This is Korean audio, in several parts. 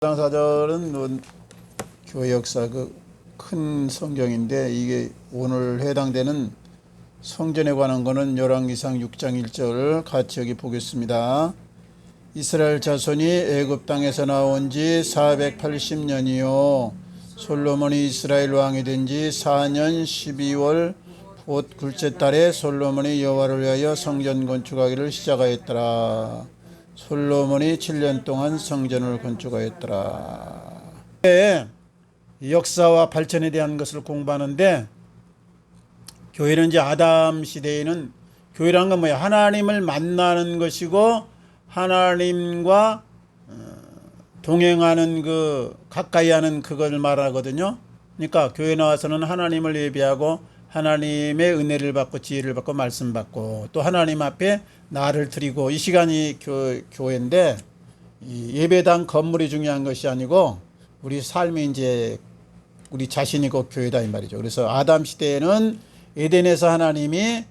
사절은 교회 역사 큰 성경인데 이게 오늘 해당되는 성전에 관한 거는 열왕기상 6장 1절을 같이 여기 보겠습니다. 이스라엘 자손이 애굽 땅에서 나온 지 480년이요 솔로몬이 이스라엘 왕이 된 지 4년 12월 곧 둘째 달에 솔로몬이 여호와를 위하여 성전 건축하기를 시작하였더라. 솔로몬이 7년 동안 성전을 건축하였더라. 역사와 발전에 대한 것을 공부하는데, 교회는 이제 아담 시대에는 교회라는 건 뭐야? 하나님을 만나는 것이고 하나님과 동행하는 가까이 하는 그걸 말하거든요. 그러니까 교회 나와서는 하나님을 예배하고 하나님의 은혜를 받고 지혜를 받고 말씀 받고 또 하나님 앞에 나를 드리고, 이 시간이 교회인데, 이 예배당 건물이 중요한 것이 아니고 우리 삶이 이제 우리 자신이 그 교회다 이 말이죠. 그래서 아담 시대에는 에덴에서 하나님이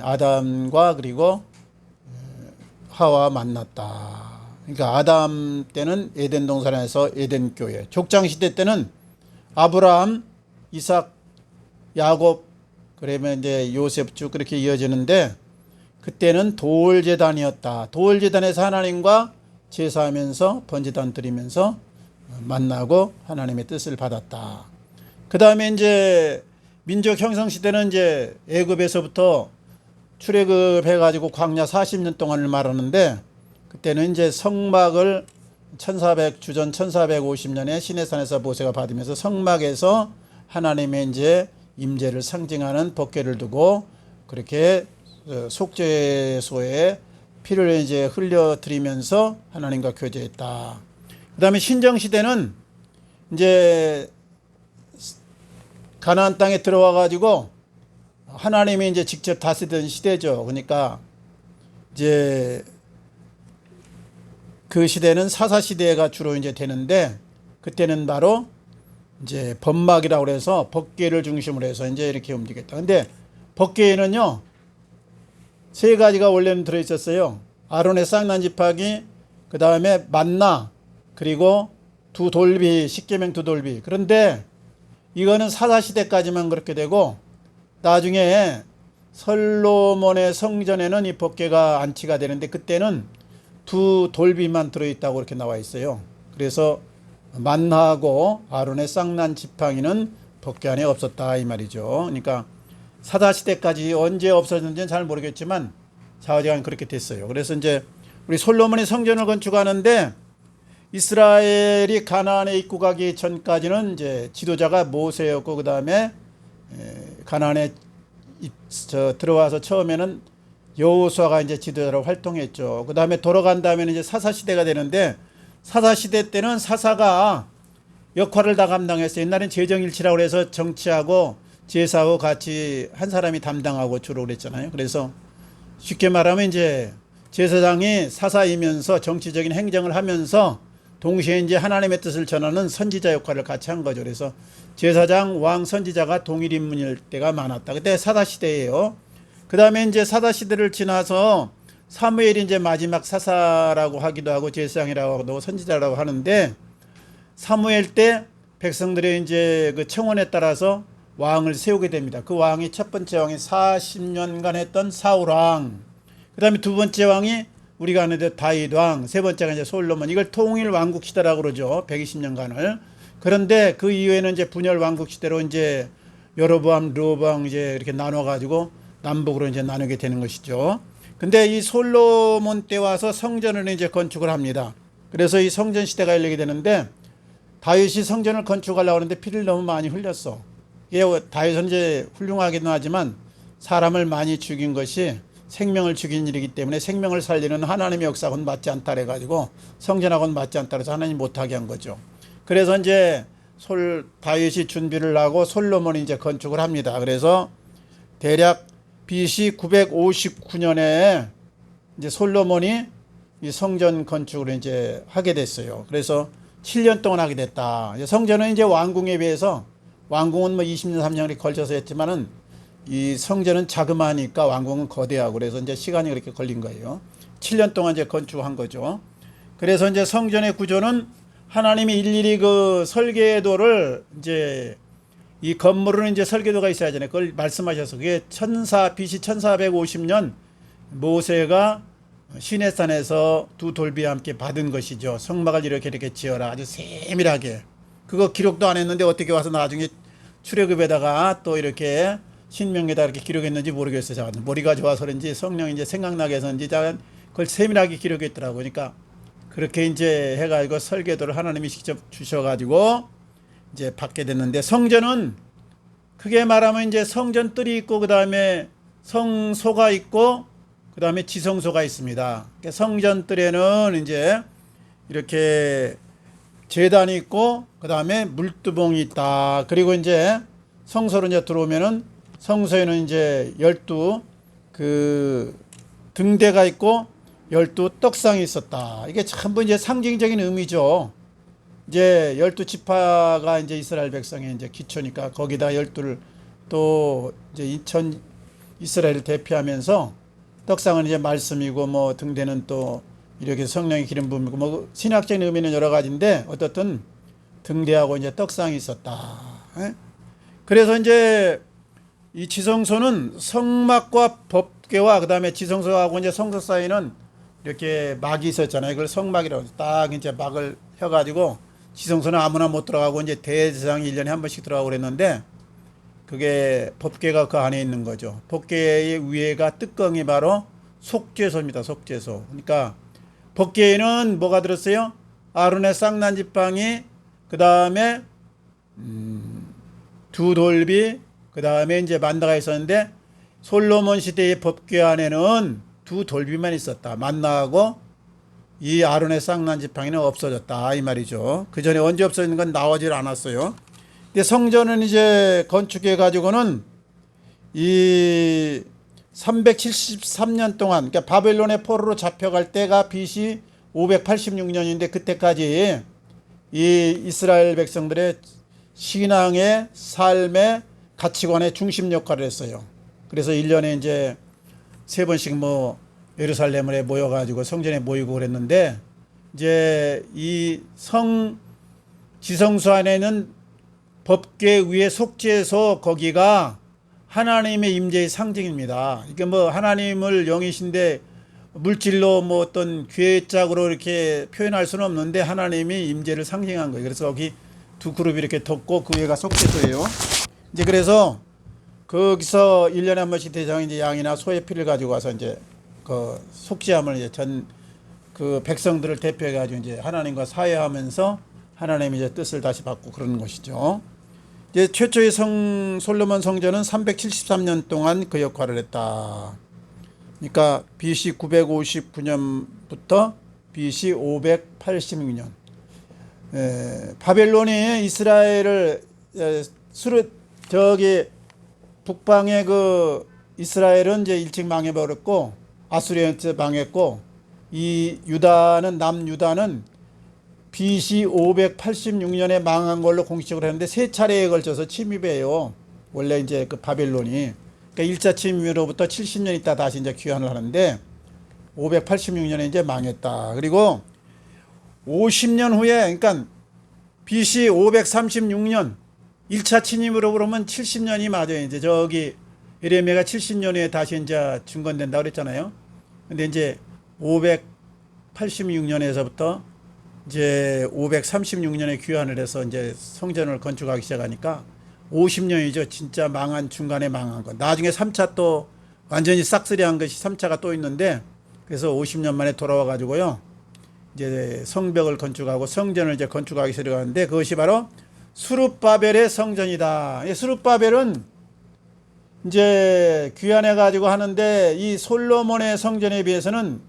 아담과 그리고 하와 만났다. 그러니까 아담 때는 에덴 동산에서 에덴 교회, 족장 시대 때는 아브라함, 이삭, 야곱, 그러면 이제 요셉 쭉 그렇게 이어지는데, 그때는 돌제단이었다. 돌제단에서 하나님과 제사하면서 번제단 드리면서 만나고 하나님의 뜻을 받았다. 그 다음에 이제 민족 형성 시대는 이제 애굽에서부터 출애굽해가지고 광야 40년 동안을 말하는데, 그때는 이제 성막을 주전 1450년에 시내산에서 모세가 받으면서 성막에서 하나님의 이제 임재를 상징하는 법궤를 두고 그렇게 속죄소에 피를 이제 흘려드리면서 하나님과 교제했다. 그 다음에 신정 시대는 이제 가나안 땅에 들어와 가지고 하나님이 이제 직접 다스리던 시대죠. 그러니까 이제 그 시대는 사사 시대가 주로 이제 되는데, 그때는 바로 이제 법막이라고 해서 법궤를 중심으로 해서 이제 이렇게 움직였다. 근데 법궤에는요, 세 가지가 원래는 들어있었어요. 아론의 쌍난 지팡이, 그 다음에 만나, 그리고 두 돌비, 십계명 두 돌비. 그런데 이거는 사사시대까지만 그렇게 되고, 나중에 솔로몬의 성전에는 이 법궤가 안치가 되는데, 그때는 두 돌비만 들어있다고 이렇게 나와 있어요. 그래서 만나하고 아론의 쌍난 지팡이는 법궤 안에 없었다 이 말이죠. 그러니까 사사시대까지 언제 없어졌는지는 잘 모르겠지만 좌우지간 그렇게 됐어요. 그래서 이제 우리 솔로몬이 성전을 건축하는데, 이스라엘이 가나안에 입국하기 전까지는 이제 지도자가 모세였고, 그 다음에 가나안에 들어와서 처음에는 여호수아가 이제 지도자로 활동했죠. 그 다음에 돌아간 다음에는 이제 사사시대가 되는데, 사사시대 때는 사사가 역할을 다 감당했어요. 옛날엔 제정일치라고 해서 정치하고 제사하고 같이 한 사람이 담당하고 주로 그랬잖아요. 그래서 쉽게 말하면 이제 제사장이 사사이면서 정치적인 행정을 하면서 동시에 이제 하나님의 뜻을 전하는 선지자 역할을 같이 한 거죠. 그래서 제사장, 왕, 선지자가 동일 인물일 때가 많았다. 그때 사사시대예요. 그 다음에 이제 사사시대를 지나서 사무엘이 이제 마지막 사사라고 하기도 하고 제사장이라고 하고 선지자라고 하는데, 사무엘 때 백성들의 이제 그 청원에 따라서 왕을 세우게 됩니다. 그 왕이 첫 번째 왕이 40년간 했던 사울왕, 그 다음에 두 번째 왕이 우리가 아는데 다윗왕, 세 번째가 이제 솔로몬. 이걸 통일 왕국 시대라고 그러죠. 120년간을. 그런데 그 이후에는 이제 분열 왕국 시대로 이제 여로보암, 르호보암 이제 이렇게 나눠 가지고 남북으로 이제 나누게 되는 것이죠. 근데 이 솔로몬 때 와서 성전을 이제 건축을 합니다. 그래서 이 성전 시대가 열리게 되는데, 다윗이 성전을 건축하려고 하는데 피를 너무 많이 흘렸어. 이게 다윗은 이제 훌륭하기도 하지만 사람을 많이 죽인 것이 생명을 죽인 일이기 때문에 생명을 살리는 하나님의 역사하고는 맞지 않다 그래가지고 성전하고는 맞지 않다 그래서 하나님 못하게 한 거죠. 그래서 이제 다윗이 준비를 하고 솔로몬이 이제 건축을 합니다. 그래서 대략 BC 959년에 이제 솔로몬이 이 성전 건축을 이제 하게 됐어요. 그래서 7년 동안 하게 됐다. 성전은 이제 왕궁에 비해서, 왕궁은 뭐 20년, 30년이 걸쳐서 했지만은 이 성전은 자그마하니까 왕궁은 거대하고 그래서 이제 시간이 그렇게 걸린 거예요. 7년 동안 이제 건축한 거죠. 그래서 이제 성전의 구조는 하나님이 일일이 그 설계도를 이제 이 건물은 이제 설계도가 있어야 하잖아요. 그걸 말씀하셔서 그게 BC 1450년 모세가 시내산에서 두 돌비와 함께 받은 것이죠. 성막을 이렇게 지어라. 아주 세밀하게. 그거 기록도 안 했는데 어떻게 와서 나중에 출애굽에다가 또 이렇게 신명기에다 이렇게 기록했는지 모르겠어요. 머리가 좋아서 그런지 성령이 이제 생각나게 해서인지 그걸 세밀하게 기록했더라고요. 그러니까 그렇게 이제 해가지고 설계도를 하나님이 직접 주셔가지고 이제 받게 됐는데, 성전은 크게 말하면 이제 성전 뜰이 있고 그 다음에 성소가 있고 그 다음에 지성소가 있습니다. 성전 뜰에는 이제 이렇게 제단이 있고 그 다음에 물두봉이 있다. 그리고 이제 성소로 이제 들어오면은 성소에는 이제 12 그 등대가 있고 12 떡상이 있었다. 이게 전부 이제 상징적인 의미죠. 이제 12지파가 이제 이스라엘 백성의 이제 기초니까 거기다 12를 또 이제 전 이스라엘을 대표하면서 떡상은 이제 말씀이고 뭐 등대는 또 이렇게 성령의 기름 부음이고 뭐 신학적인 의미는 여러 가지인데 어떻든 등대하고 이제 떡상이 있었다. 그래서 이제 이 지성소는 성막과 법궤와 그 다음에 지성소하고 이제 성소 사이는 이렇게 막이 있었잖아요. 그걸 성막이라고 딱 이제 막을 혀가지고 지성소는 아무나 못 들어가고 이제 대제사장이 1년에 한 번씩 들어가고 그랬는데 그게 법궤가 그 안에 있는 거죠. 법궤의 위에가 뚜껑이 바로 속죄소입니다. 속죄소. 그러니까 법궤에는 뭐가 들었어요? 아론의 쌍난지팡이, 그 다음에 두 돌비, 그 다음에 이제 만다가 있었는데 솔로몬 시대의 법궤 안에는 두 돌비만 있었다. 만나하고 이 아론의 쌍난지팡이는 없어졌다 이 말이죠. 그 전에 언제 없어진 건 나오질 않았어요. 근데 성전은 이제 건축해 가지고는 이 373년 동안, 그러니까 바벨론의 포로로 잡혀갈 때가 BC 586년인데 그때까지 이 이스라엘 백성들의 신앙의 삶의 가치관의 중심 역할을 했어요. 그래서 1년에 이제 3번씩 뭐 예루살렘에 모여가지고 성전에 모이고 그랬는데, 이제 이 지성소 안에는 법궤 위에 속죄소, 거기가 하나님의 임재의 상징입니다. 이게 뭐 하나님을 영이신데 물질로 뭐 어떤 괴짝으로 이렇게 표현할 수는 없는데 하나님이 임재를 상징한 거예요. 그래서 여기 두 그룹이 이렇게 덮고 그 위에가 속죄소예요. 이제 그래서 거기서 1년에 한 번씩 대장이 이제 양이나 소의 피를 가지고 와서 이제 그 속죄함을 이제 그 백성들을 대표해 가지고 이제 하나님과 사회하면서 하나님의 이제 뜻을 다시 받고 그러는 것이죠. 이제 최초의 솔로몬 성전은 373년 동안 그 역할을 했다. 그러니까 BC 959년부터 BC 586년. 바벨론이 이스라엘을 저기 북방의 그 이스라엘은 이제 일찍 망해버렸고 아수리한테 망했고, 이 남유다는 BC 586년에 망한 걸로 공식적으로 했는데 세 차례에 걸쳐서 침입해요. 원래 이제 그 바벨론이. 그러니까 1차 침입으로부터 70년 있다 다시 이제 귀환을 하는데 586년에 이제 망했다. 그리고 50년 후에, 그러니까 BC 536년 1차 침입으로 그러면 70년이 맞아요. 이제 저기 예레미야가 70년 후에 다시 이제 중건된다고 그랬잖아요. 근데 이제 586년에서부터 이제 536년에 귀환을 해서 이제 성전을 건축하기 시작하니까 50년이죠. 진짜 중간에 망한 거. 나중에 3차 또 완전히 싹쓸이한 것이 3차가 또 있는데, 그래서 50년 만에 돌아와 가지고요. 이제 성벽을 건축하고 성전을 이제 건축하기 시작하는데 그것이 바로 스룹바벨의 성전이다. 스룹바벨은 이제 귀환해 가지고 하는데 이 솔로몬의 성전에 비해서는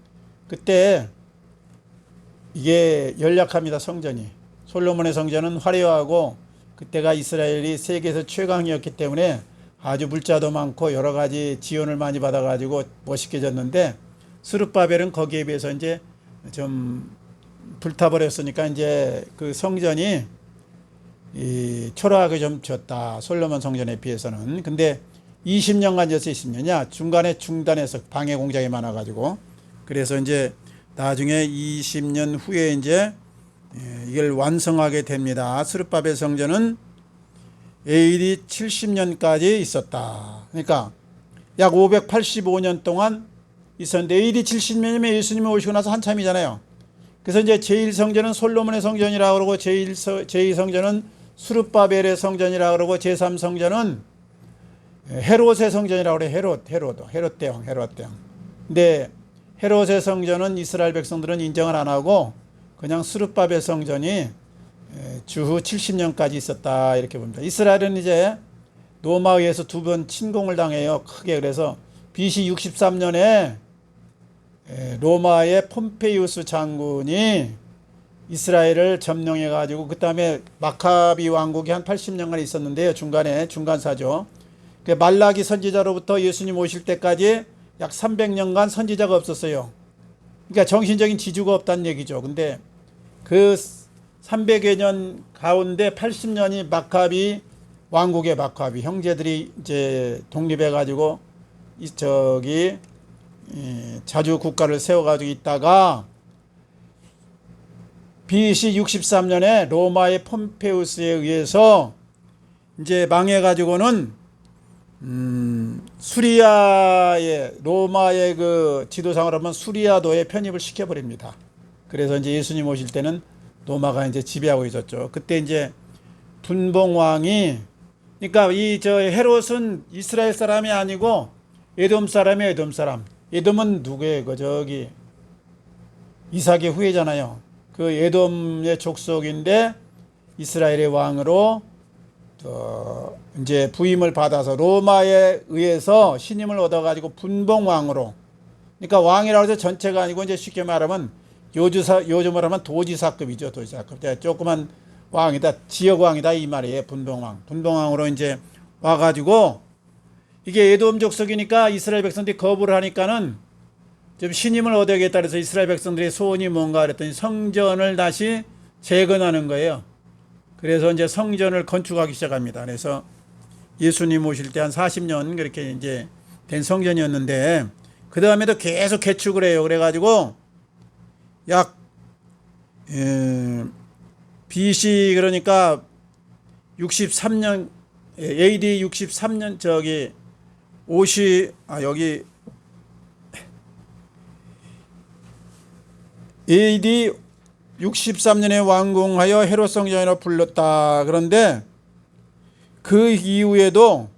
그때 이게 연약합니다. 성전이. 솔로몬의 성전은 화려하고 그때가 이스라엘이 세계에서 최강이었기 때문에 아주 물자도 많고 여러 가지 지원을 많이 받아 가지고 멋있게 졌는데, 스룹바벨은 거기에 비해서 이제 좀 불타버렸으니까 이제 그 성전이 초라하게 좀 졌다. 솔로몬 성전에 비해서는. 근데 20년간 졌어. 20년이야. 중간에 중단해서 방해 공작이 많아가지고. 그래서 이제 나중에 20년 후에 이제 이걸 완성하게 됩니다. 스룹바벨 성전은 AD 70년까지 있었다. 그러니까 약 585년 동안 있었는데 AD 70년이면 예수님이 오시고 나서 한참이잖아요. 그래서 이제 제1성전은 솔로몬의 성전이라고 그러고 제2성전은 스룹바벨의 성전이라고 그러고 제3성전은 헤롯의 성전이라고 그래요. 헤롯 대왕. 근데 헤롯의 성전은 이스라엘 백성들은 인정을 안 하고 그냥 스룹바벨 성전이 주후 70년까지 있었다 이렇게 봅니다. 이스라엘은 이제 로마에 의해서 두 번 침공을 당해요. 크게. 그래서 BC 63년에 로마의 폼페이우스 장군이 이스라엘을 점령해 가지고 그 다음에 마카비 왕국이 한 80년간 있었는데요. 중간사죠. 말라기 선지자로부터 예수님 오실 때까지 약 300년간 선지자가 없었어요. 그러니까 정신적인 지주가 없다는 얘기죠. 근데 그 300여 년 가운데 80년이 마카비 왕국의 마카비 형제들이 이제 독립해 가지고 자주 국가를 세워 가지고 있다가 BC 63년에 로마의 폼페우스에 의해서 이제 망해 가지고는 수리아의 로마의 그 지도상으로 하면 수리아도에 편입을 시켜버립니다. 그래서 이제 예수님 오실 때는 로마가 이제 지배하고 있었죠. 그때 이제 분봉왕이 그러니까 헤롯은 이스라엘 사람이 아니고 에돔 사람이에요. 에돔 사람. 에돔은 누구예요? 이삭의 후예잖아요. 그 에돔의 족속인데 이스라엘의 왕으로 이제 부임을 받아서 로마에 의해서 신임을 얻어가지고 분봉왕으로, 그러니까 왕이라고 해서 전체가 아니고 이제 쉽게 말하면 요즘으로 하면 도지사급이죠. 도지사급. 조그만 왕이다, 지역왕이다 이 말이에요. 분봉왕으로 이제 와가지고 이게 에돔 족속이니까 이스라엘 백성들이 거부를 하니까는 좀 신임을 얻어야겠다 그래서 이스라엘 백성들의 소원이 뭔가 그랬더니 성전을 다시 재건하는 거예요. 그래서 이제 성전을 건축하기 시작합니다. 그래서 예수님 오실 때 한 40년 그렇게 이제 된 성전이었는데 그 다음에도 계속 개축을 해요. 그래가지고 약 BC 그러니까 63년 AD 63년 AD 63년에 완공하여 헤롯 성전이라고 불렀다. 그런데 그 이후에도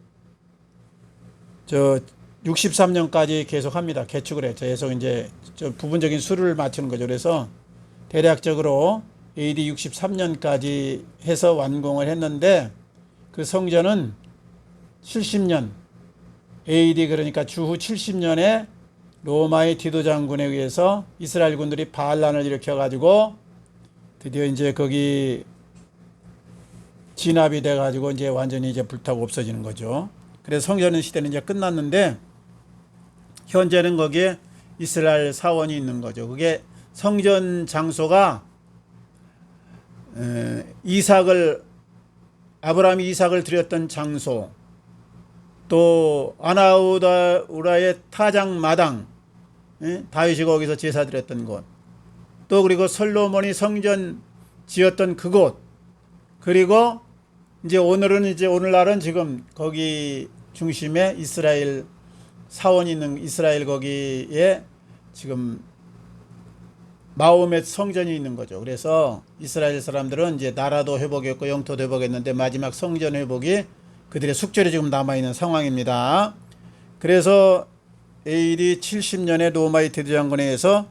63년까지 계속합니다. 개축을 했죠. 계속 이제 부분적인 수를 맞추는 거죠. 그래서 대략적으로 AD 63년까지 해서 완공을 했는데 그 성전은 70년 AD 그러니까 주후 70년에 로마의 디도 장군에 의해서 이스라엘 군들이 반란을 일으켜 가지고 드디어 이제 거기 진압이 돼 가지고 이제 완전히 이제 불타고 없어지는 거죠. 그래서 성전 시대는 이제 끝났는데 현재는 거기에 이스라엘 사원이 있는 거죠. 그게 성전 장소가 아브라함이 이삭을 드렸던 장소, 또 아나우라의 타작 마당, 다윗이 거기서 제사 드렸던 곳, 또 그리고 솔로몬이 성전 지었던 그곳, 그리고 이제 오늘날은 지금 거기 중심에 이스라엘 사원이 있는 이스라엘 거기에 지금 마호멧 성전이 있는 거죠. 그래서 이스라엘 사람들은 이제 나라도 회복했고 영토도 회복했는데 마지막 성전 회복이 그들의 숙제로 지금 남아있는 상황입니다. 그래서 AD 70년에 로마의 디도장군에 의해서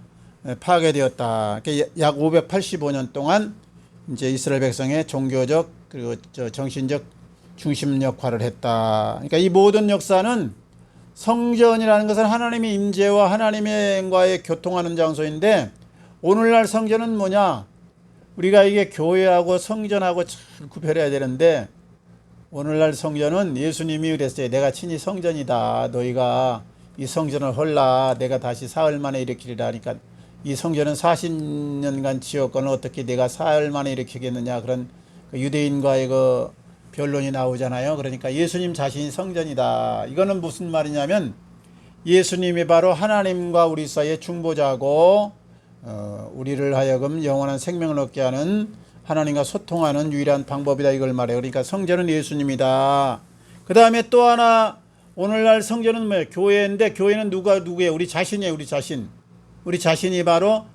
파괴되었다. 약 585년 동안 이제 이스라엘 백성의 종교적 그리고 정신적 중심 역할을 했다. 그러니까 이 모든 역사는 성전이라는 것은 하나님의 임재와 하나님과의 교통하는 장소인데 오늘날 성전은 뭐냐? 우리가 이게 교회하고 성전하고 잘 구별해야 되는데 오늘날 성전은 예수님이 그랬어요. 내가 친히 성전이다. 너희가 이 성전을 헐라. 내가 다시 사흘 만에 일으키리라. 하니까 이 성전은 40년간 지었건을 어떻게 내가 사흘 만에 일으키겠느냐. 그런 유대인과의 그 변론이 나오잖아요. 그러니까 예수님 자신이 성전이다. 이거는 무슨 말이냐면 예수님이 바로 하나님과 우리 사이의 중보자고 우리를 하여금 영원한 생명을 얻게 하는 하나님과 소통하는 유일한 방법이다 이걸 말해요. 그러니까 성전은 예수님이다. 그 다음에 또 하나 오늘날 성전은 뭐예요? 교회인데 교회는 누구예요? 우리 자신이에요. 우리 자신. 우리 자신이 바로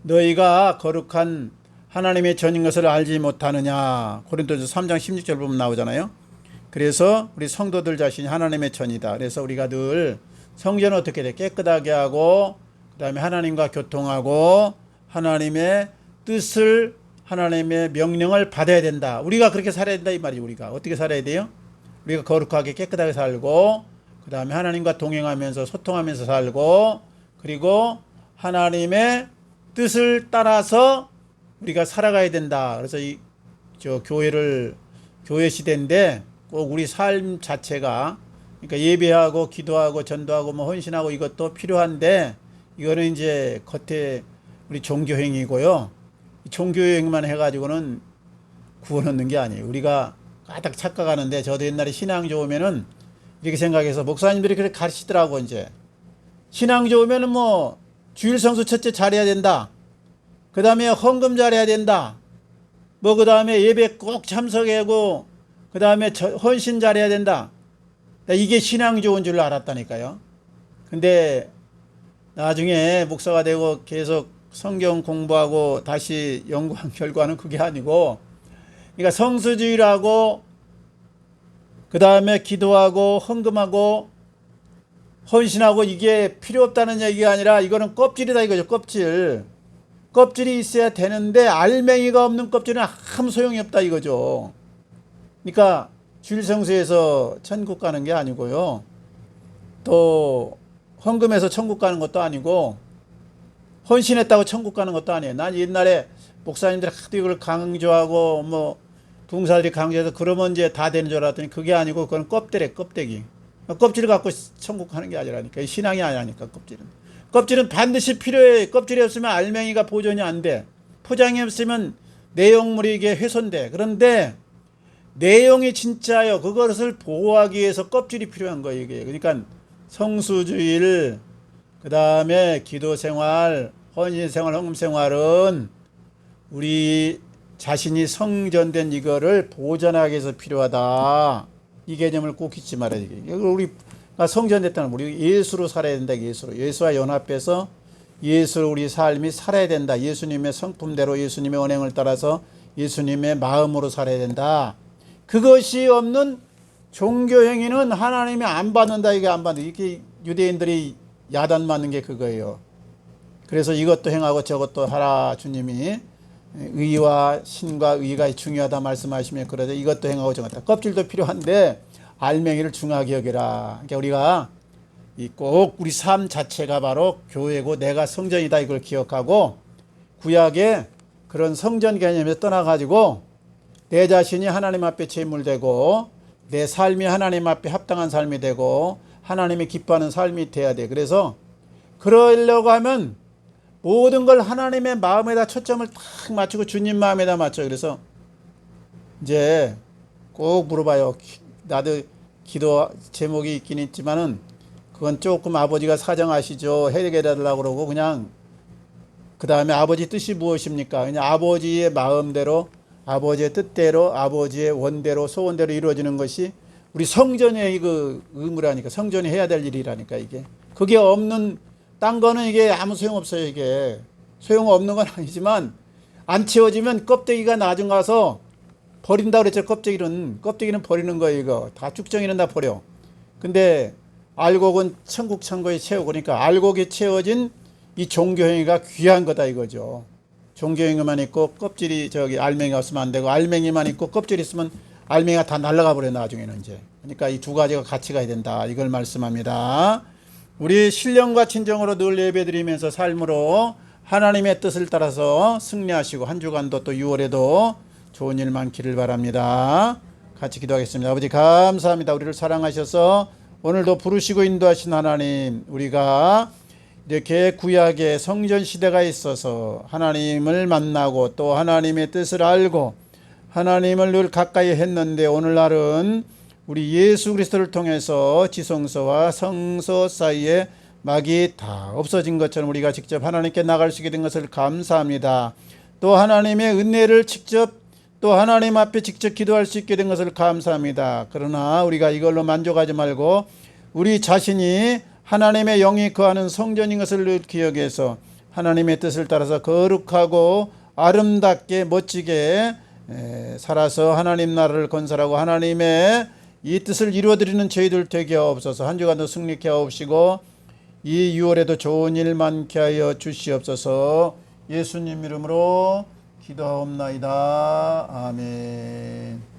너희가 거룩한 하나님의 전인 것을 알지 못하느냐. 고린도전서 3장 16절 보면 나오잖아요. 그래서 우리 성도들 자신이 하나님의 전이다. 그래서 우리가 늘 성전을 어떻게 돼? 깨끗하게 하고 그 다음에 하나님과 교통하고 하나님의 뜻을 하나님의 명령을 받아야 된다. 우리가 그렇게 살아야 된다 이 말이죠. 우리가 어떻게 살아야 돼요? 우리가 거룩하게 깨끗하게 살고 그 다음에 하나님과 동행하면서 소통하면서 살고 그리고 하나님의 뜻을 따라서 우리가 살아가야 된다. 그래서 교회 시대인데 꼭 우리 삶 자체가 그러니까 예배하고 기도하고 전도하고 뭐 헌신하고 이것도 필요한데 이거는 이제 겉에 우리 종교행위고요. 종교행위만 해가지고는 구원 얻는 게 아니에요. 우리가 까딱 착각하는데 저도 옛날에 신앙 좋으면은 이렇게 생각해서 목사님들이 그렇게 가르치더라고. 이제 신앙 좋으면은 뭐 주일 성수 첫째 잘해야 된다. 그 다음에 헌금 잘해야 된다. 뭐 그 다음에 예배 꼭 참석하고 그 다음에 헌신 잘해야 된다. 이게 신앙 좋은 줄 알았다니까요. 근데 나중에 목사가 되고 계속 성경 공부하고 다시 연구한 결과는 그게 아니고 그러니까 성수주의라고 그 다음에 기도하고 헌금하고 헌신하고 이게 필요 없다는 얘기가 아니라 이거는 껍질이다 이거죠. 껍질이 있어야 되는데 알맹이가 없는 껍질은 아무 소용이 없다 이거죠. 그러니까 주일 성수에서 천국 가는 게 아니고요. 또 헌금해서 천국 가는 것도 아니고 헌신했다고 천국 가는 것도 아니에요. 난 옛날에 목사님들이 하도 이걸 강조하고 뭐 부흥사들이 강조해서 그러면 이제 다 되는 줄 알았더니 그게 아니고 그건 껍데기. 껍질을 갖고 천국 가는 게 아니라니까. 신앙이 아니라니까 껍질은 반드시 필요해. 껍질이 없으면 알맹이가 보존이 안 돼. 포장이 없으면 내용물이 이게 훼손돼. 그런데 내용이 진짜요. 그것을 보호하기 위해서 껍질이 필요한 거예요. 이게. 그러니까 성수주일, 그 다음에 기도생활, 헌신생활, 헌금생활은 우리 자신이 성전된 이거를 보존하기 위해서 필요하다. 이 개념을 꼭 잊지 말아야 돼. 우리가 성전됐다는 우리 예수로 살아야 된다. 예수와 연합해서 예수로 우리 삶이 살아야 된다. 예수님의 성품대로 예수님의 언행을 따라서 예수님의 마음으로 살아야 된다. 그것이 없는 종교행위는 하나님이 안 받는다. 이게 안 받는다. 이게 유대인들이 야단 맞는 게 그거예요. 그래서 이것도 행하고 저것도 하라. 주님이 의와 신과 의가 중요하다 말씀하시면 그러죠. 이것도 행하고 저것도 껍질도 필요한데 알맹이를 중하게 여기라. 그러니까 우리가 꼭 우리 삶 자체가 바로 교회고 내가 성전이다 이걸 기억하고 구약의 그런 성전 개념에서 떠나가지고 내 자신이 하나님 앞에 제물되고 내 삶이 하나님 앞에 합당한 삶이 되고 하나님이 기뻐하는 삶이 돼야 돼. 그래서 그러려고 하면 모든 걸 하나님의 마음에다 초점을 딱 맞추고 주님 마음에다 맞춰. 그래서 이제 꼭 물어봐요. 나도 기도 제목이 있긴 있지만은 그건 조금 아버지가 사정하시죠. 해결해달라고 그러고 그냥 그 다음에 아버지 뜻이 무엇입니까? 그냥 아버지의 마음대로 아버지의 뜻대로 아버지의 원대로 소원대로 이루어지는 것이 우리 성전의 그 의무라니까. 성전이 해야 될 일이라니까. 이게 그게 없는 딴 거는 이게 아무 소용없어요. 이게 소용없는 건 아니지만 안 채워지면 껍데기가 나중 가서 버린다 그랬죠. 껍데기는 버리는 거예요. 이거 다 쭉정이는 다 버려. 근데 알곡은 천국 창고에 채우고 그러니까 알곡이 채워진 이 종교행위가 귀한 거다 이거죠. 종교행위만 있고 껍질이 알맹이가 없으면 안 되고 알맹이만 있고 껍질이 있으면 알맹이가 다 날아가 버려 나중에는 이제. 그러니까 이 두 가지가 같이 가야 된다 이걸 말씀합니다. 우리 신령과 진정으로 늘 예배드리면서 삶으로 하나님의 뜻을 따라서 승리하시고 한 주간도 또 6월에도 좋은 일 많기를 바랍니다. 같이 기도하겠습니다. 아버지 감사합니다. 우리를 사랑하셔서 오늘도 부르시고 인도하신 하나님, 우리가 이렇게 구약의 성전 시대가 있어서 하나님을 만나고 또 하나님의 뜻을 알고 하나님을 늘 가까이 했는데 오늘날은 우리 예수 그리스도를 통해서 지성소와 성소 사이에 막이 다 없어진 것처럼 우리가 직접 하나님께 나갈 수 있게 된 것을 감사합니다. 또 하나님의 은혜를 직접 또 하나님 앞에 직접 기도할 수 있게 된 것을 감사합니다. 그러나 우리가 이걸로 만족하지 말고 우리 자신이 하나님의 영이 거하는 성전인 것을 기억해서 하나님의 뜻을 따라서 거룩하고 아름답게 멋지게 살아서 하나님 나라를 건설하고 하나님의 이 뜻을 이루어드리는 저희들 되게 하옵소서. 한 주간도 승리케 하옵시고 이 6월에도 좋은 일 많게 하여 주시옵소서. 예수님 이름으로 기도하옵나이다. 아멘.